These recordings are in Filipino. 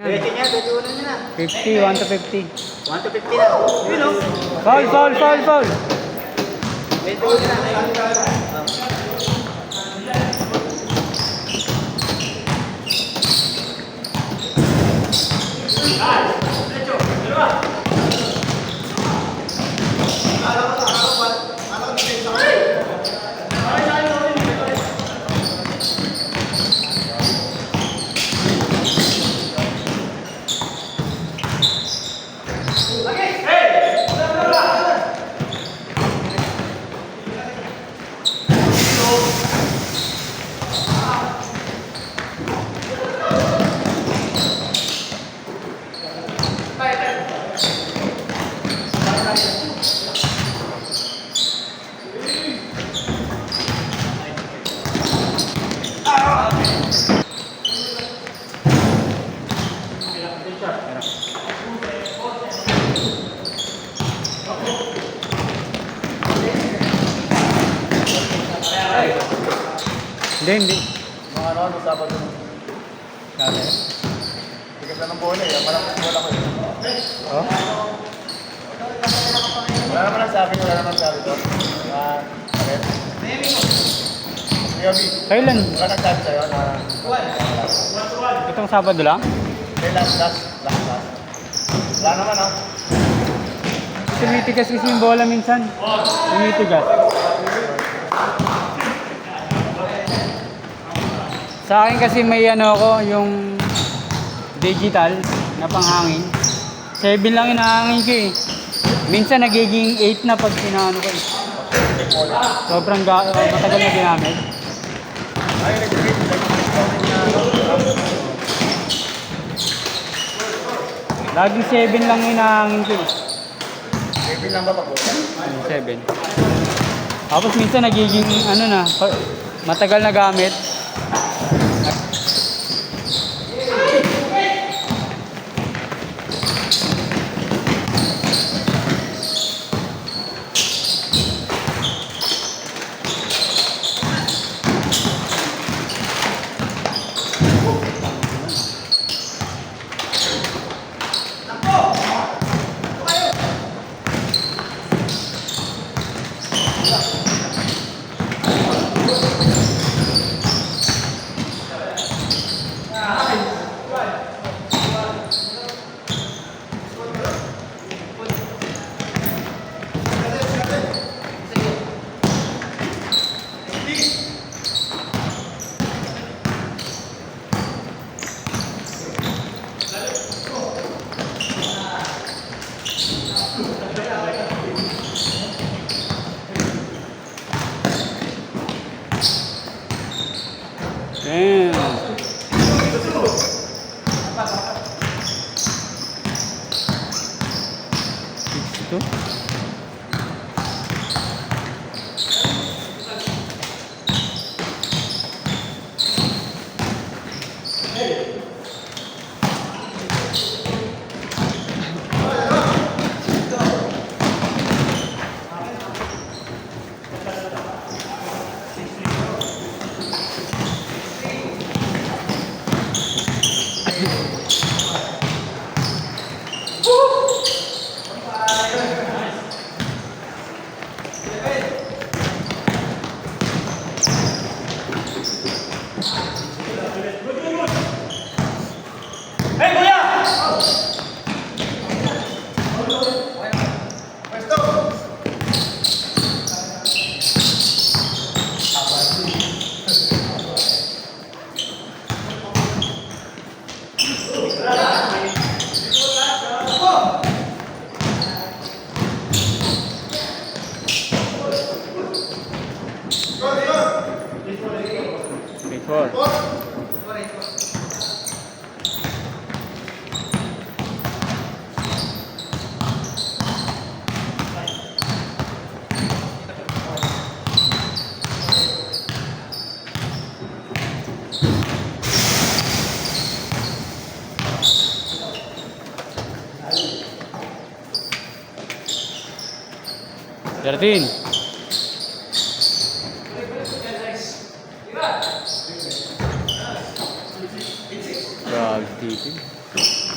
Diretso niya, diretso na niya na. 50, 1 to 50. 1 to 50 na. Yun o. Foul, foul, foul, foul. Diretso na na. Hindi. Mga ano, Sabado. Sabi. Tigas na ng bola eh. Malakas bola ko eh. Oh? Wala naman ang sabi to. Sakit. Yobi, Kailan? wala nagsabi sa'yo na... Itong Sabado lang? Last. Wala naman oh. Tumitigas kasi yung bola minsan. Tumitigas. Sa akin kasi may ano ako, yung digital na panghangin. 7 lang inahangin ko eh. Minsan nagiging 8 na pag pinaano ko eh. Sobrang matagal na ginamit. Ay, nag-grip na Lagi 7 lang inahangin ko eh. 7 lang ba pag bola? 7. Tapos minsan nagiging ano na, matagal na gamit. Damn. 62. Before. Jardín. Grabe dito.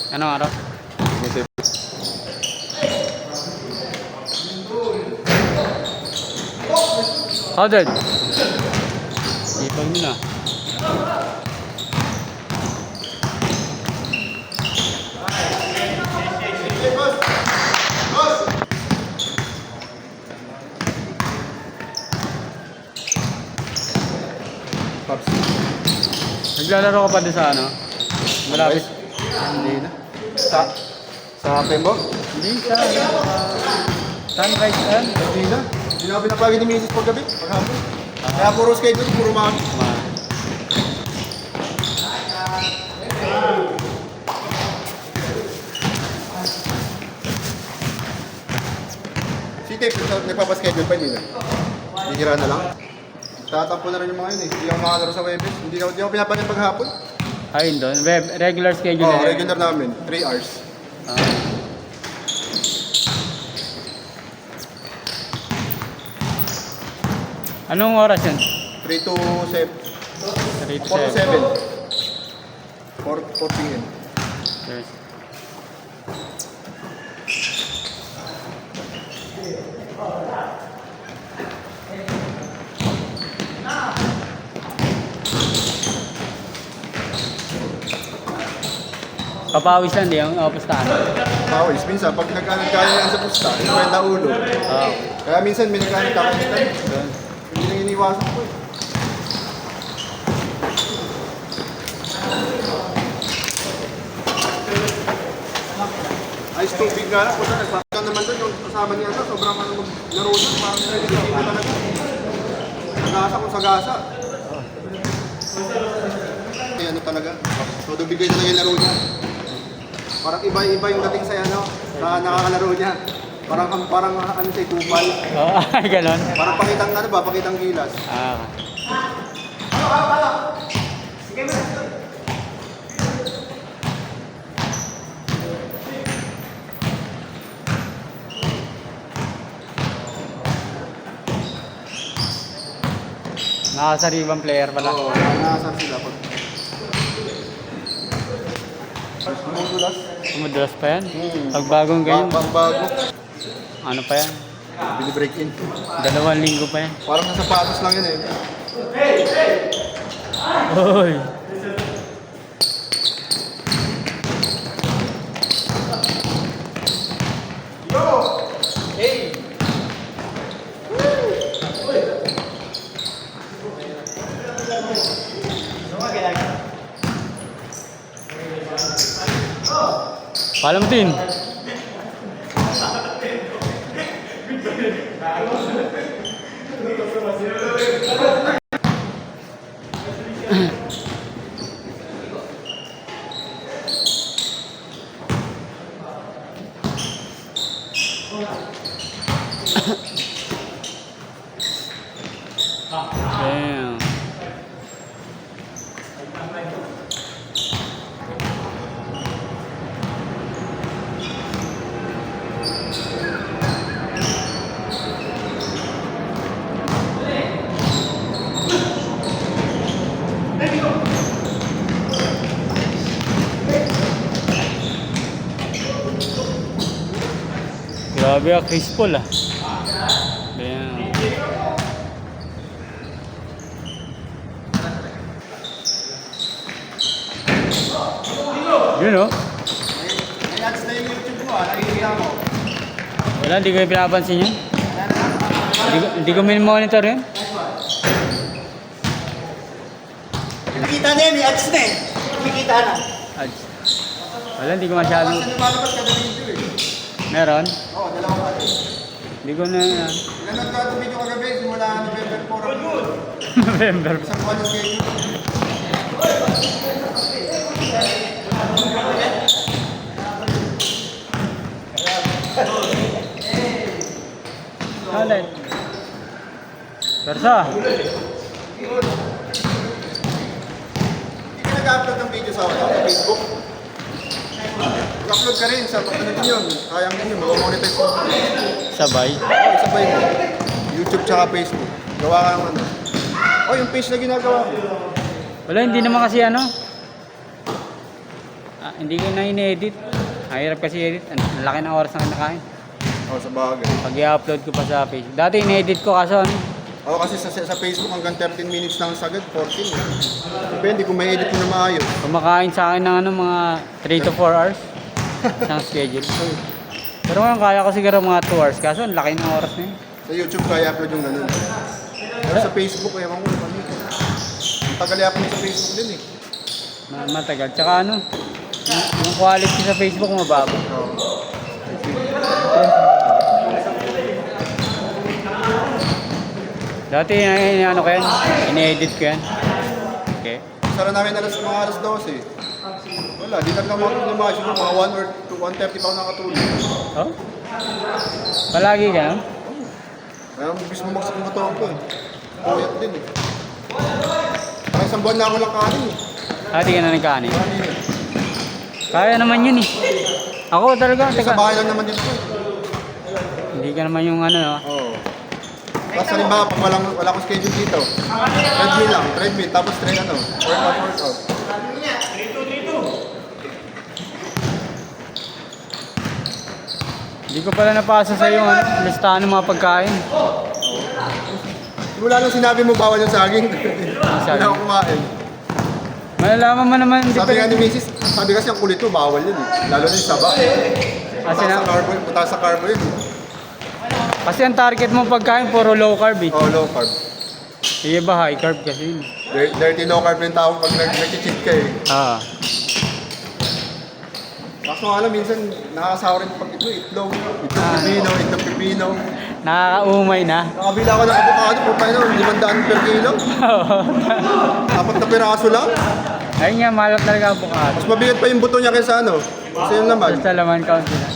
Anong araw? Hodad. Ipag mo na. Pops. Naglalaro ka pa din sa ano? Malapit. Hindi na. Sa Pembo? Hindi sa Sunrise Sun. Hindi na. Hindi na ako pinapagin ni Mrs. paggabi. Paghapon. Kaya puro schedule, puro mga... Si Tape, nagpapaschedule pa, hindi na. Hihira na lang. Tatampo na rin yung mga yun eh. Hindi ako makalaro sa Webes. Hindi ako pinapagin paghapon. Ayun doon. Regular schedule Oo, na yan. regular namin. 3 hours. Anong oras yun? 3 to 7. 3 to 4 to 7. 7. 4 p.m. Yes. Kapawis lang, di ang pustahan. Pawis, minsan pag nagkano-kano yan sa pusta, yung kwenta ulo. Kaya minsan may nagkano-kano. Hindi nang iniwasan ko eh. Ice tubig nga lang, kung nagpapagkan naman doon yung kasama niya sa sobrang ano maglaro doon, parang nililigo talaga. Sagasa kung sagasa. Kaya ano talaga, todo bigay talaga yung laro niya. Parang iba-iba yung dating sa ano, sa nakakalaro niya. Parang ano siya, tupal. Oo, ganon. Parang pakitang ano ba, pakitang gilas. Nakasaribang player pala. Oo, nakasar sila pag... Sumudulas. Sumudulas pa yan. Pag bagong ganyan. Bago. Ano pa yan? Bini-break in. 2 linggo pa yan. Parang nasa sapatos lang yun eh. Hoy! Palam din. Damn. Grabe ah, Chris Paul ah. Damn. Yun oh. May ads na yung YouTube mo nakikita mo. Wala, hindi ko yung pinapansin yun. Hindi ko min-monitor yun. Nakita na yan, may ads na eh. Nakikita na. Ads. Wala, hindi ko masyado. Kasi lumalabas kada video eh. Meron? Oo, dalawang pati. Hindi ko na... Nanood ka itong video kagabi, simula November 4 ako. November. Isang buwan yung schedule. Ulit. Persa. Hindi ka nag-upload ng video sa Facebook. Mag-upload ka rin sa ano din yun. Kayang din yun, mag-monetize mo. Sabay. Oo, isabay mo. YouTube tsaka Facebook. Gawa ka ng ano. Oh, yung page na ginagawa ko. Wala, hindi naman kasi ano. Hindi ko na in-edit. Mahirap kasi edit. Ang laki ng oras na kinakain. Oo, sa bagay. Pag i-upload ko pa sa Facebook. Dati in-edit ko kaso ano. Oo, kasi sa Facebook hanggang 13 minutes lang sagad, 14. Depende kung may edit mo na maayos. Kumakain sa akin ng ano, mga 3 to 4 hours. Isang schedule. Pero ngayon kaya ko siguro mga 2 hours. Kaso ang laki ng oras na yun. Sa YouTube kaya upload yung ganun. Pero sa Facebook, ewan ko ano. Ang tagal i-upload sa Facebook din eh. Matagal. Tsaka ano, yung quality sa Facebook mababa. Oo. Dati ano ko yan, in-edit ko yan. Okay. Sara namin mga alas 12 eh. Wala, di lang mga mga siguro mga 1 or 2, 1:30 pa ako nakatulog. Oh? Palagi ka no? Kaya gusto mo magsak ng katawan ko eh. Puyat din eh. Kaya isang buwan na ako lang kanin eh. Di ka na nagkanin. Kanin eh. Kaya naman yun eh. Ako talaga, Kasi sa bahay lang naman dito eh. hindi ka naman yung ano, no? Oo. Tapos halimbawa, pag wala akong schedule dito, treadmill lang, treadmill, tapos workout. Hindi ko pala napasa sa yung ano, listahan ng mga pagkain. Simula nung sinabi mo bawal yung saging, hindi ako kumain. Malalaman mo naman, hindi Sabi pa nga ni Mrs., sabi kasi ang kulit mo, bawal yun eh. Lalo na yung saba. Mataas sa carbo yun. Kasi ang target mo pagkain, puro low carb eh. Oh, low carb. Iya ba high carb kasi yun? Dirty low carb yung tawag pag nag-cheat ka eh. Ah. Kaso nga alam, minsan nakakasawa rin pag itlog pipino. Nakakaumay na. Nakabila ko ng avocado, po tayo 500 per kilo. Apat na piraso lang. Ayun nga, malap talaga avocado. Mas mabigat pa yung buto niya kaysa ano. Kasi yung laman. Basta laman count na.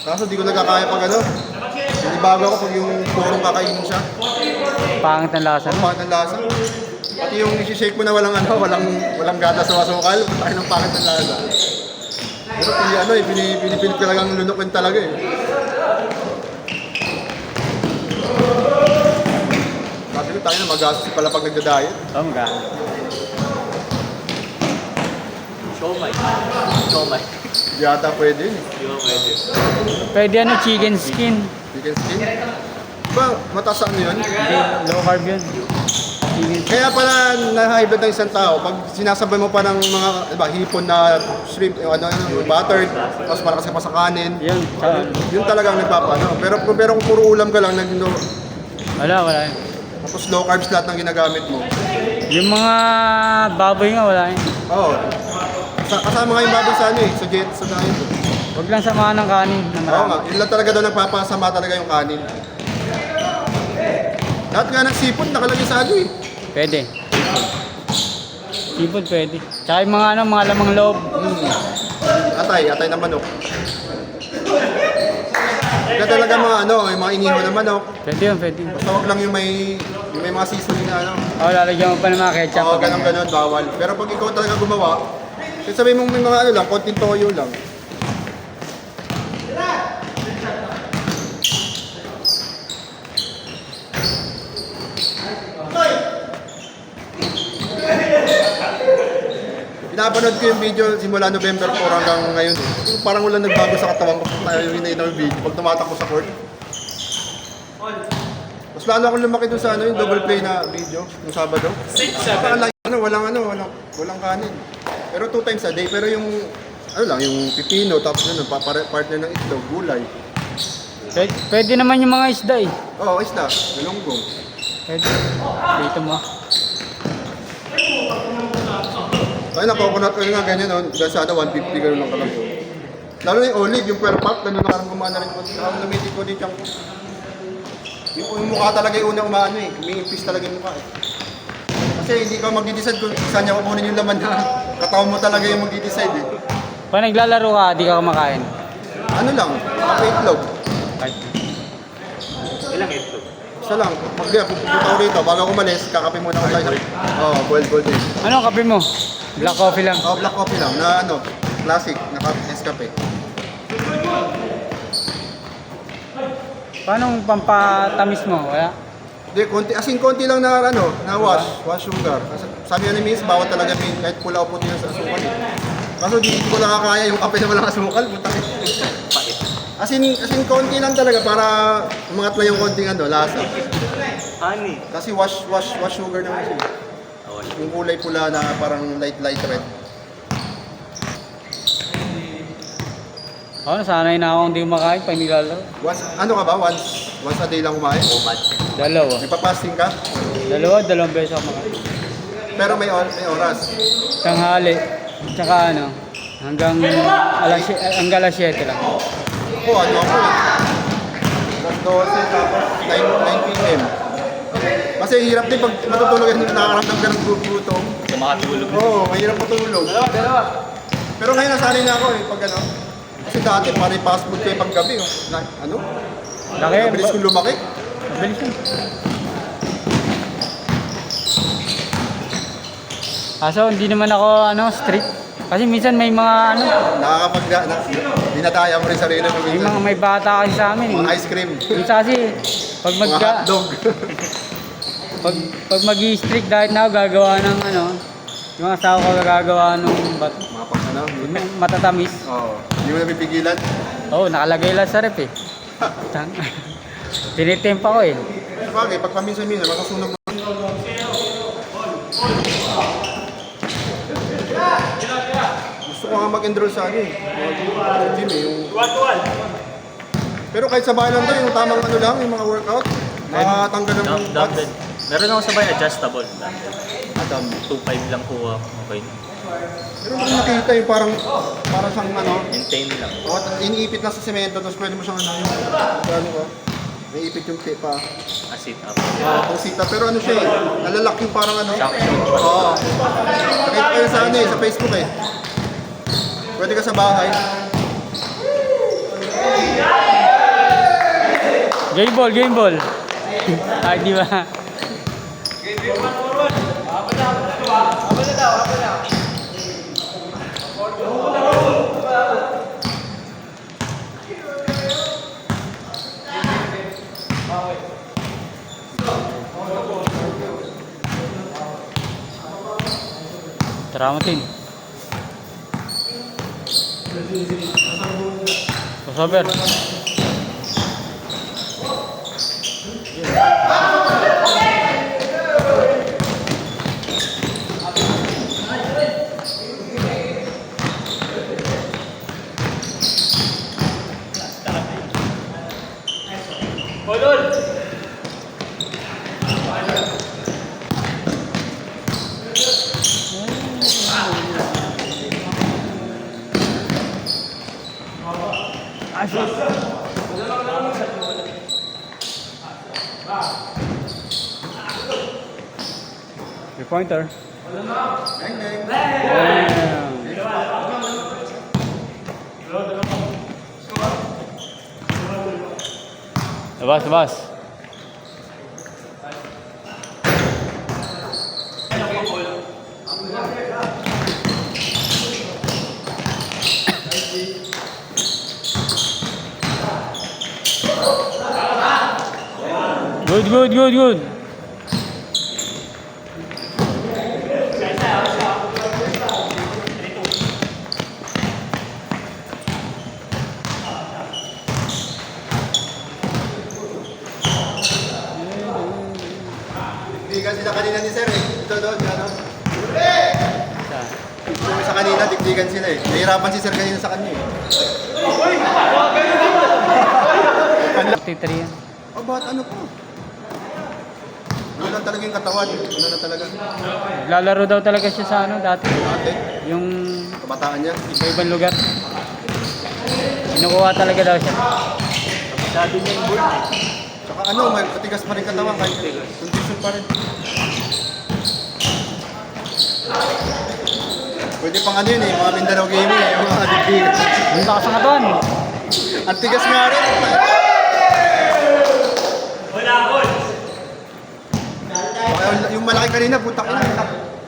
Kaso di ko nagkakaya pag ano. Hindi bago ako pag yung purong kakainin siya. Pangit ang lasa. Ang pangit ng lasa. Pati yung isi-shake mo na walang gata sa wasukal, tayo ng pangit ng lasa. Pero pinipilit talagang lunukin talaga eh. Sabi ko tayo na magastos pala pag nagda-diet. Oh, maganda. Siomay. Di ata pwede yun eh. Di ba pwede? Pwede ano, chicken skin. Chicken skin. Ba, mataas ano yun? Hindi, low carb yun. Chicken. Kaya pala nahaibad ng isang tao, pag sinasabay mo pa ng mga hipon na shrimp, buttered, tapos malakas ka pa sa kanin, Yun, yun talagang nagpapano. Pero kung puro ulam ka lang, wala yun. tapos low carbs lahat ng ginagamit mo. Yung mga baboy nga, wala yun. Oo. Kasama nga yung baboy sa ano eh, sa diet. Huwag lang samahan ng kanin. Oo nga, yun lang talaga daw nagpapasama talaga yung kanin. Lahat nga ng sipon nakalagay sa ano eh. Pwede. Seafood pwede. Tsaka yung mga mga lamang loob. Atay na manok. Kaya talaga yung mga inihaw na manok. Pwede yun, pwede. Basta wag lang yung may mga seasoning na ano. Oo, lalagyan mo pa ng mga ketchup. Oo, ganun, bawal. Pero pag ikaw talaga gumawa, kasi sabihin mong may mga ano lang, konting toyo lang. Pinapanood ko yung video simula November 4 hanggang ngayon. Yung parang wala nagbago sa katawan ko pag yung video pag tumatakbo sa court. Mas lalo akong lumaki dun sa yung double play na video yung Sabado. 6-7. Walang kanin. Pero 2 times a day. Pero yung yung pipino tapos partner ng itlog, gulay. Pwede naman yung mga isda eh. Oo, isda, galunggong. Pwede. Dito mo. Ay, coconut oil nga ganyan, dahil sa 150 gano'n lang kalagyo. Lalo na yung olive, yung per pack, gano'n na parang gumana rin ko. Ang namitin ko din siyang yung mukha talaga yung unang umaano eh. Umiimpis talaga yung mukha eh. Kasi hindi ka mag-decide kung saan niya kukunin yung laman na katawan mo talaga yung mag-decide eh. Pag naglalaro ka, di ka kumakain. Ano lang, kape itlog. Kahit Ilang ito? Isa lang. Pupunta ko rito, bago ako umalis, kakape muna ako tayo. Oo, boiled gold din. ano ang kape mo? Black coffee lang. Oh, black coffee lang, na ano, classic, na Nescafe. Paano ang pampatamis mo? Wala? Hindi, konti, as in konti lang na ano, na wash sugar. Kasi sabi ni Miss, bawat talaga kahit pula o puti na sa asukal eh. Kaso di ko nakakaya yung kape na walang asukal, puta. As in konti lang talaga para umangat lang yung konting ano, lasa. Honey. Kasi wash sugar naman siya. Yung kulay pula na parang light red. Ako, nasanay na ako hindi makain pag nilalaro. Ano ka ba? Once a day lang kumain? Dalawa. Nagpa-fasting ka? Dalawang beses ako makain. Pero may oras. Tanghali. Tsaka ano, hanggang alas 7 lang. Ako, ano ako eh. Alas 12 tapos 9 p.m. Kasi hirap din pag matutulog yan, nakakaramdam ka ng gutom. Sa makatulog. Oo, mahirap matulog. Pero ngayon nasanay na ako eh, pag ano. Kasi dati, pari fast food kayo pag gabi. Oh. Ano? Laki. Mabilis kong lumaki. Mabilis yun. Kaso hindi naman ako strict. Kasi minsan may mga Dinadaya mo rin sarili mo may minsan. mga may bata kasi sa amin. Mga ice cream. Minsan kasi pag Mga hotdog. pag mag-i-strict diet na ako, gagawa ng yung asawa ko gagawa ng Mga pag ano. matatamis. Oo. Hindi mo napipigilan. Oo, nakalagay lang sa rep eh. Tinitempa ko eh. Bagay, pag paminsan-minsan, makasunog mo. Gusto ko nga mag-enroll sa ano eh. Sa gym eh. Yung... Pero kahit sa bahay lang doon, yung tamang ano lang, yung mga workout, makatanggal ng Dumbbell. Meron ako sabay adjustable. Adam. 2.5 lang kuha. Okay. Pero kung nakita yung parang siyang ano, Maintain lang. iniipit lang sa semento, tapos pwede mo siyang ano yung, ano ko, naiipit yung pa. Sit up. Pang sita, pero ano siya eh, nalalak yung parang ano. Shock. Oo. Nakita ko yun sa ano eh, sa Facebook eh. Pwede ka sa bahay. Game ball. Ay, di ba? Traumatin. Sabar. Your pointer. Damn. Labas. Good. Dikdigan sila kanina ni Sir eh. Ito doon, ano. Yung sa kanina, dikdigan sila eh. Nahirapan si Sir kanina sa kanya eh. 53 yan. Oh, bakit ano po? Ano lang talaga yung katawan. Ano na talaga. Lalaro daw talaga siya sa dati. Dati, Yung kabataan niya. sa ibang lugar. Kinukuha talaga daw siya. Sabi niya yung board. Tsaka ano, may patigas pa rin katawan kahit condition pa rin. Pwede pang ano yun eh, mga Mindanao gaming eh, yung mga dikdigan. Ang lakas ng katawan. Ang tigas nga rin. Baka yung malaki kanina, butak na.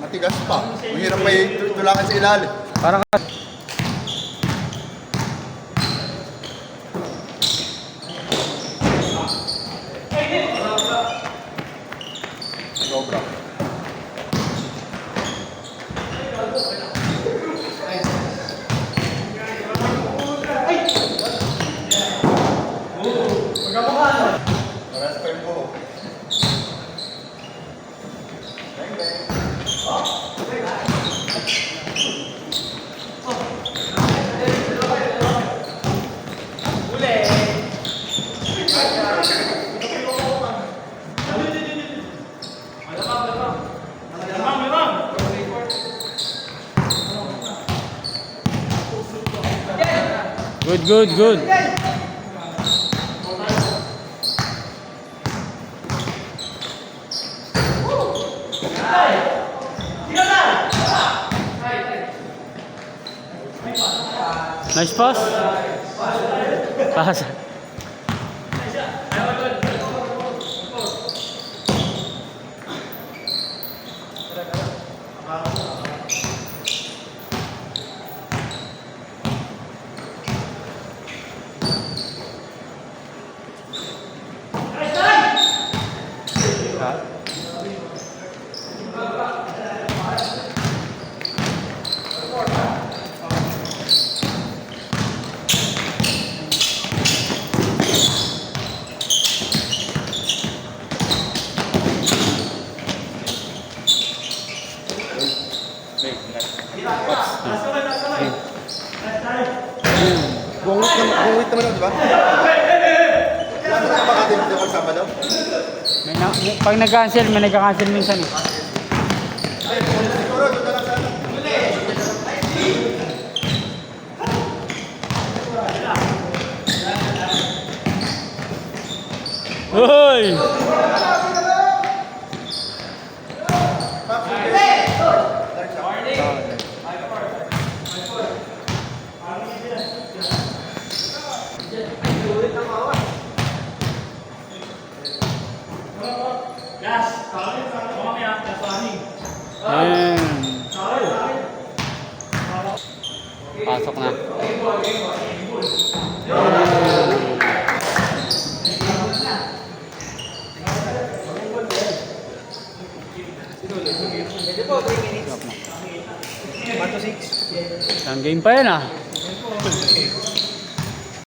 Matigas pa. Mahirap pa tulakan sa ilalim. Parang Sobra. Paras pa yung buhok. good, good, good. Nice pass. Pass. Bungwit naman daw, di ba? Baka din ako sama daw. Pag nag-cancel, may nag-cancel minsan eh. Siguro, doon na lang sana. Hoy! Ayan. Pasok na. Isang game pa yan ah.